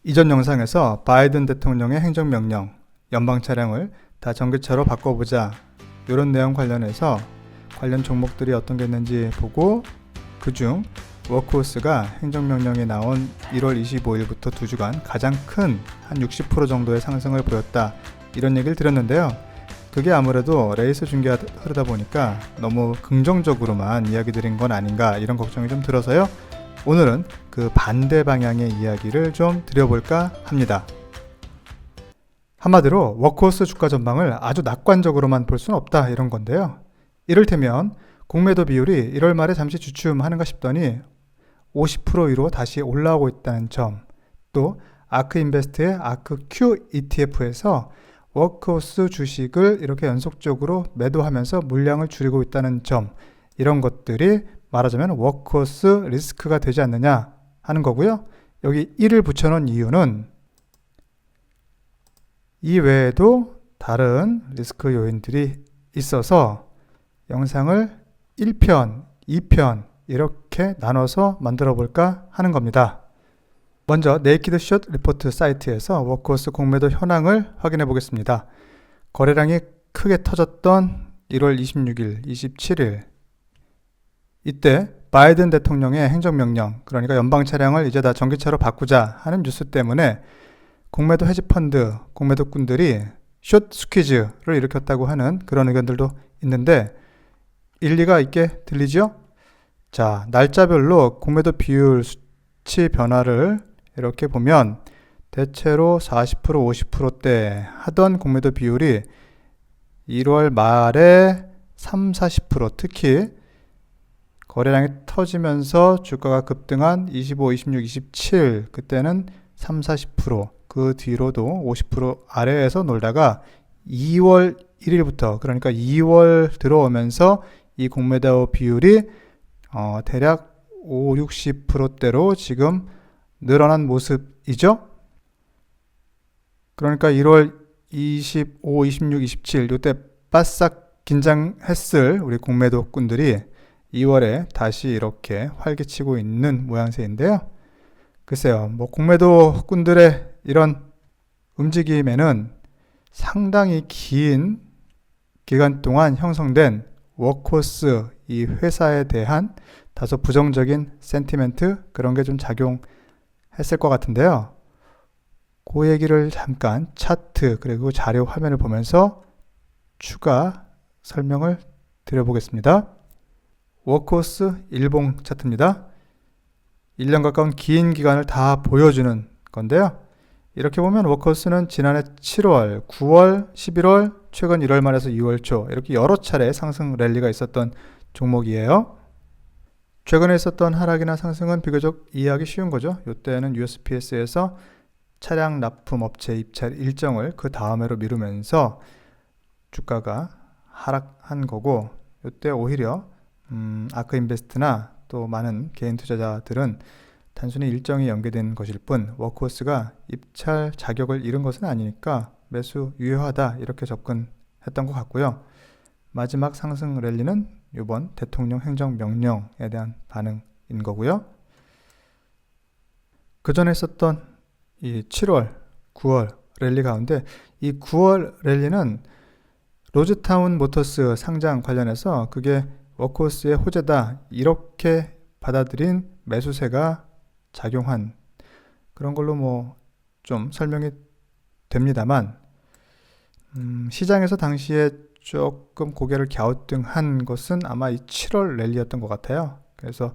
이전 영상에서 바이든 대통령의 행정명령, 연방 차량을 다 전기차로 바꿔보자 이런 내용 관련해서 관련 종목들이 어떤 게 있는지 보고 그중 워크호스가 행정명령이 나온 1월 25일부터 2주간 가장 큰 한 60% 정도의 상승을 보였다 이런 얘기를 드렸는데요. 그게 아무래도 레이스 중계가 흐르다 보니까 너무 긍정적으로만 이야기 드린 건 아닌가 이런 걱정이 좀 들어서요. 오늘은 그 반대 방향의 이야기를 좀 드려볼까 합니다. 한마디로 워크호스 주가 전망을 아주 낙관적으로만 볼 수는 없다 이런 건데요. 이를테면 공매도 비율이 1월 말에 잠시 주춤하는가 싶더니 50% 위로 다시 올라오고 있다는 점, 또 아크인베스트의 아크Q ETF에서 워크호스 주식을 이렇게 연속적으로 매도하면서 물량을 줄이고 있다는 점, 이런 것들이 말하자면 워크호스 리스크가 되지 않느냐 하는 거고요. 여기 1을 붙여놓은 이유는 이 외에도 다른 리스크 요인들이 있어서 영상을 1편, 2편 이렇게 나눠서 만들어 볼까 하는 겁니다. 먼저 네이키드 숏 리포트 사이트에서 워크호스 공매도 현황을 확인해 보겠습니다. 거래량이 크게 터졌던 1월 26일, 27일 이때 바이든 대통령의 행정명령, 그러니까 연방 차량을 이제 다 전기차로 바꾸자 하는 뉴스 때문에 공매도 헤지펀드, 공매도꾼들이 숏 스퀴즈를 일으켰다고 하는 그런 의견들도 있는데 일리가 있게 들리죠? 자, 날짜별로 공매도 비율 수치 변화를 이렇게 보면 대체로 40%, 50%대 하던 공매도 비율이 1월 말에 3, 40% 특히 거래량이 터지면서 주가가 급등한 25, 26, 27 그때는 3, 40% 그 뒤로도 50% 아래에서 놀다가 2월 1일부터 그러니까 2월 들어오면서 이 공매도 비율이 대략 5, 60%대로 지금 늘어난 모습이죠. 그러니까 1월 25, 26, 27 이때 바싹 긴장했을 우리 공매도꾼들이 2월에 다시 이렇게 활기치고 있는 모양새인데요. 글쎄요, 뭐 공매도꾼들의 이런 움직임에는 상당히 긴 기간 동안 형성된 워크호스 이 회사에 대한 다소 부정적인 센티멘트 그런 게 좀 작용했을 것 같은데요. 그 얘기를 잠깐 차트 그리고 자료 화면을 보면서 추가 설명을 드려보겠습니다. 워크호스 일봉 차트입니다. 1년 가까운 긴 기간을 다 보여주는 건데요. 이렇게 보면 워크호스는 지난해 7월, 9월, 11월, 최근 1월 말에서 2월 초 이렇게 여러 차례 상승 랠리가 있었던 종목이에요. 최근에 있었던 하락이나 상승은 비교적 이해하기 쉬운 거죠. 이때는 USPS에서 차량 납품 업체 입찰 일정을 그 다음해로 미루면서 주가가 하락한 거고 이때 오히려 아크인베스트나 또 많은 개인 투자자들은 단순히 일정이 연계된 것일 뿐 워크호스가 입찰 자격을 잃은 것은 아니니까 매수 유효하다 이렇게 접근했던 것 같고요. 마지막 상승 랠리는 이번 대통령 행정명령에 대한 반응인 거고요. 그 전에 있었던 이 7월, 9월 랠리 가운데 이 9월 랠리는 로즈타운 모터스 상장 관련해서 그게 워크호스의 호재다 이렇게 받아들인 매수세가 작용한 그런 걸로 뭐 좀 설명이 됩니다만 시장에서 당시에 조금 고개를 갸우뚱한 것은 아마 이 7월 랠리였던 것 같아요. 그래서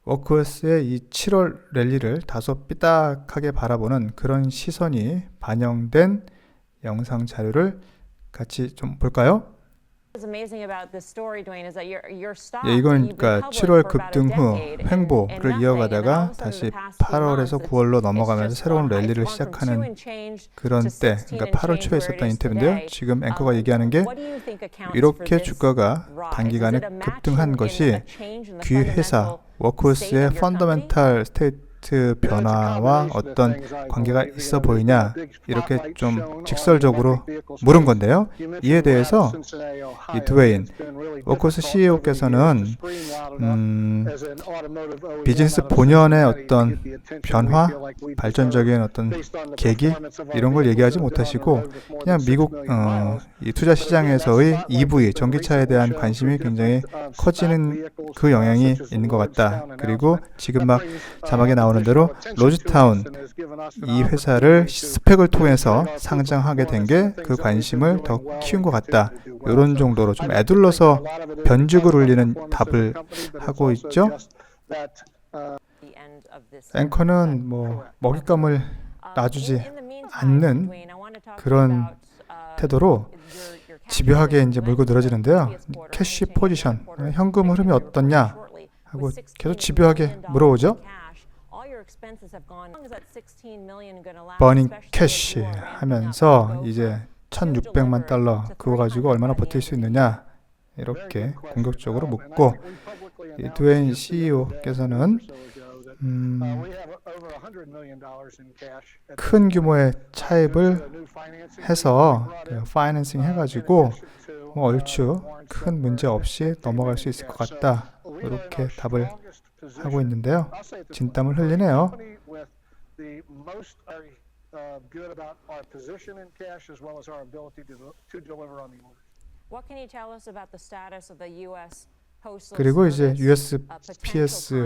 워크호스의 이 7월 랠리를 다소 삐딱하게 바라보는 그런 시선이 반영된 영상 자료를 같이 좀 볼까요? 예, 이건 그러니까 7월 급등 후 횡보를 이어가다가 다시 8월에서 9월로 넘어가면서 새로운 랠리를 시작하는 그런 때, 그러니까 8월 초에 있었던 인터뷰인데요. 지금 앵커가 얘기하는 게 이렇게 주가가 단기간에 급등한 것이 귀 회사 워크호스의 펀더멘탈 차트 변화와 어떤 관계가 있어 보이냐, 이렇게 좀 직설적으로 물은 건데요. 이에 대해서 이 드웨인 워크호스 CEO께서는 비즈니스 본연의 어떤 변화, 발전적인 어떤 계기 이런 걸 얘기하지 못하시고 그냥 미국 이 투자 시장에서의 EV 전기차에 대한 관심이 굉장히 커지는 그 영향이 있는 것 같다. 그리고 지금 막 자막에 나오는 대로 로즈타운 이 회사를 스펙을 통해서 상장하게 된 게 그 관심을 더 키운 것 같다. 이런 정도로 좀 애둘러서 변죽을 울리는 답을 하고 있죠. 앵커는 뭐 먹잇감을 놔주지 않는 그런 태도로 집요하게 이제 물고 늘어지는데요. 캐시 포지션, 현금 흐름이 어떻냐 하고 계속 집요하게 물어오죠. 버닝 캐시 하면서 이제 1,600만 달러 그거 가지고 얼마나 버틸 수 있느냐 이렇게 공격적으로 묻고 이 드웨인 CEO께서는 큰 규모의 차입을 해서 파이낸싱 해가지고 뭐 얼추 큰 문제 없이 넘어갈 수 있을 것 같다 이렇게 답을 하고 있는데요. 진땀을 흘리네요. 그리고 이제 USPS와의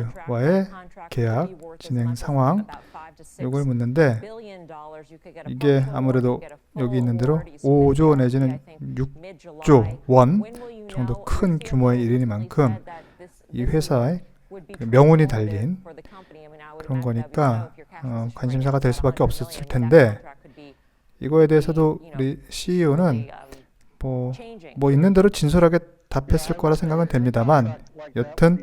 계약 진행 상황 이걸 묻는데 이게 아무래도 여기 있는 대로 5조 내지는 6조 원 정도 큰 규모의 일이니만큼 이 회사의 명운이 달린 그런 거니까 관심사가 될 수밖에 없었을 텐데 이거에 대해서도 우리 CEO는 뭐 있는 대로 진솔하게 답했을 거라 생각은 됩니다만 여튼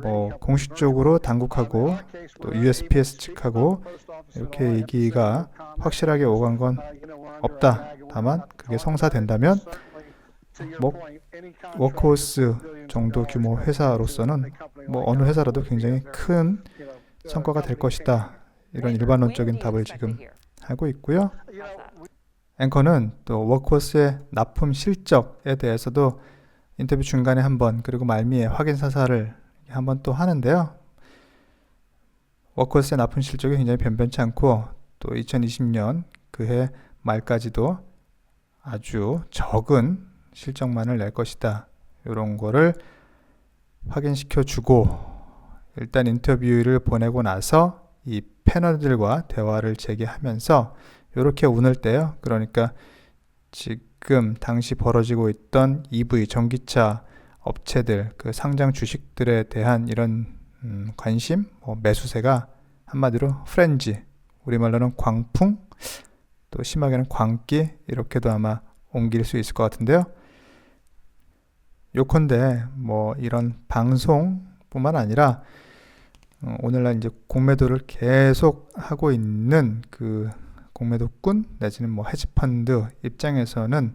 뭐 공식적으로 당국하고 또 USPS 측하고 이렇게 얘기가 확실하게 오간 건 없다. 다만 그게 성사된다면 뭐 워크호스 정도 규모 회사로서는 뭐 어느 회사라도 굉장히 큰 성과가 될 것이다. 이런 일반론적인 답을 지금 하고 있고요. 앵커는 또 워크호스의 납품 실적에 대해서도 인터뷰 중간에 한번 그리고 말미에 확인 사살을 한번 또 하는데요. 워크호스의 납품 실적이 굉장히 변변치 않고 또 2020년 그해 말까지도 아주 적은 실적만을 낼 것이다. 이런 거를 확인시켜주고 일단 인터뷰를 보내고 나서 이 패널들과 대화를 재개하면서 이렇게 운을 떼요. 그러니까 지금 당시 벌어지고 있던 EV 전기차 업체들 그 상장 주식들에 대한 이런 관심, 매수세가 한마디로 프렌지, 우리말로는 광풍, 또 심하게는 광기 이렇게도 아마 옮길 수 있을 것 같은데요. 요컨대 뭐 이런 방송뿐만 아니라 오늘날 이제 공매도를 계속 하고 있는 그 공매도꾼 내지는 뭐 헤지펀드 입장에서는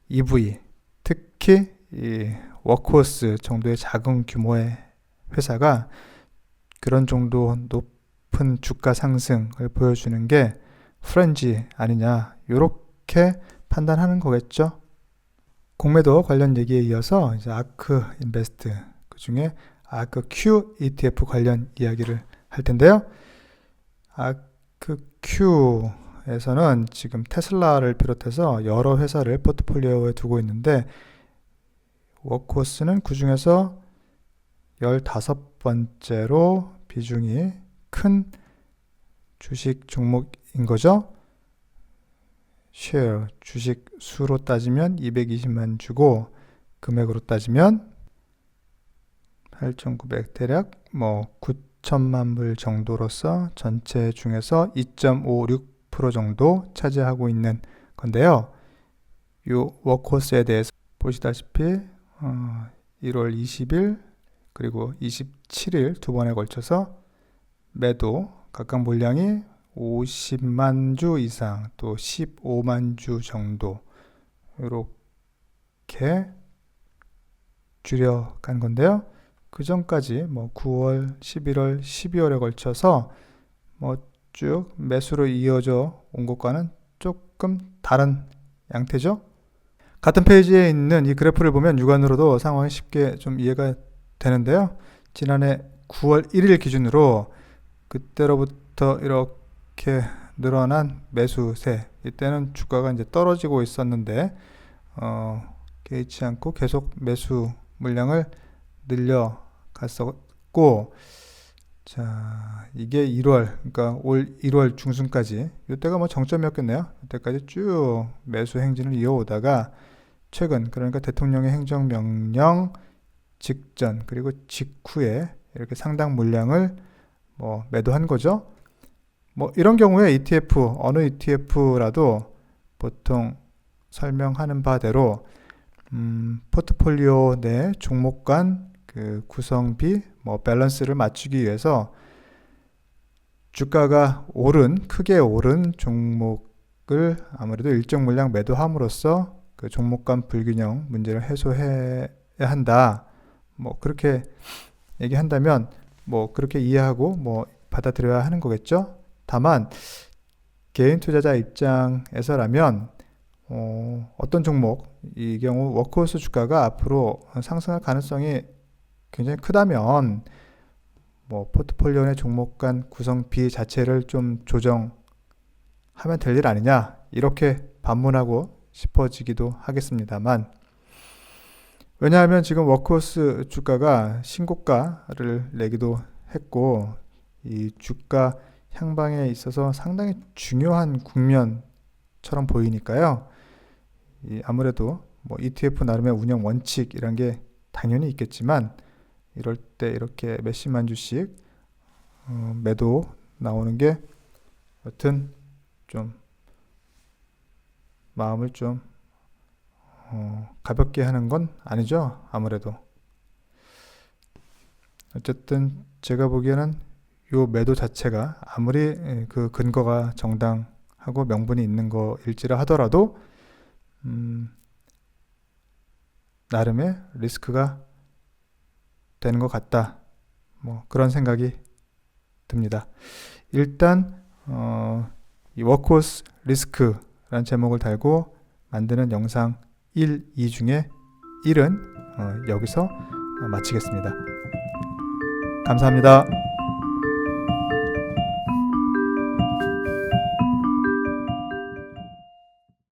EV 특히 이 워크호스 정도의 작은 규모의 회사가 그런 정도 높은 주가 상승을 보여주는 게 프렌지 아니냐 이렇게 판단하는 거겠죠. 공매도 관련 얘기에 이어서 이제 아크 인베스트 그 중에 아크 Q ETF 관련 이야기를 할 텐데요. 아크 Q에서는 지금 테슬라를 비롯해서 여러 회사를 포트폴리오에 두고 있는데 워크호스는 그 중에서 15번째로 비중이 큰 주식 종목인 거죠. 쉐어 주식 수로 따지면 220만 주고 금액으로 따지면 8,900 대략 뭐 9천만 불 정도로서 전체 중에서 2.56% 정도 차지하고 있는 건데요. 이 워크호스에 대해서 보시다시피 1월 20일 그리고 27일 두 번에 걸쳐서 매도 각각 물량이 50만 주 이상 또 15만 주 정도 이렇게 줄여간 건데요. 그 전까지 뭐 9월, 11월, 12월에 걸쳐서 뭐 쭉 매수로 이어져 온 것과는 조금 다른 양태죠. 같은 페이지에 있는 이 그래프를 보면 육안으로도 상황이 쉽게 좀 이해가 되는데요. 지난해 9월 1일 기준으로 그때로부터 이렇게 늘어난 매수세, 이때는 주가가 이제 떨어지고 있었는데 개의치 않고 계속 매수 물량을 늘려갔었고, 자, 이게 1월, 그러니까 올 1월 중순까지, 이때가 뭐 정점이었겠네요. 이때까지 쭉 매수 행진을 이어오다가 최근, 그러니까 대통령의 행정명령 직전 그리고 직후에 이렇게 상당 물량을 뭐 매도한 거죠. 뭐 이런 경우에 ETF, 어느 ETF라도 보통 설명하는 바대로 포트폴리오 내 종목 간 그 구성비, 뭐 밸런스를 맞추기 위해서 주가가 크게 오른 종목을 아무래도 일정 물량 매도함으로써 그 종목 간 불균형 문제를 해소해야 한다. 뭐 그렇게 얘기한다면 뭐 그렇게 이해하고 뭐 받아들여야 하는 거겠죠. 다만 개인 투자자 입장에서라면 어떤 종목, 이 경우 워크호스 주가가 앞으로 상승할 가능성이 굉장히 크다면 뭐 포트폴리오 내 종목 간 구성비 자체를 좀 조정하면 될 일 아니냐, 이렇게 반문하고 싶어지기도 하겠습니다만, 왜냐하면 지금 워크호스 주가가 신고가를 내기도 했고 이 주가 향방에 있어서 상당히 중요한 국면처럼 보이니까요. 아무래도 뭐 ETF 나름의 운영 원칙이란 게 당연히 있겠지만, 이럴 때 이렇게 몇십만 주씩 매도 나오는 게 여튼 좀 마음을 좀 가볍게 하는 건 아니죠. 아무래도 어쨌든 제가 보기에는 요 매도 자체가 아무리 그 근거가 정당하고 명분이 있는 거일지라 하더라도 나름의 리스크가 되는 것 같다, 뭐 그런 생각이 듭니다. 일단 이 워크호스 리스크라는 제목을 달고 만드는 영상 1, 2 중에 1은 여기서 마치겠습니다. 감사합니다.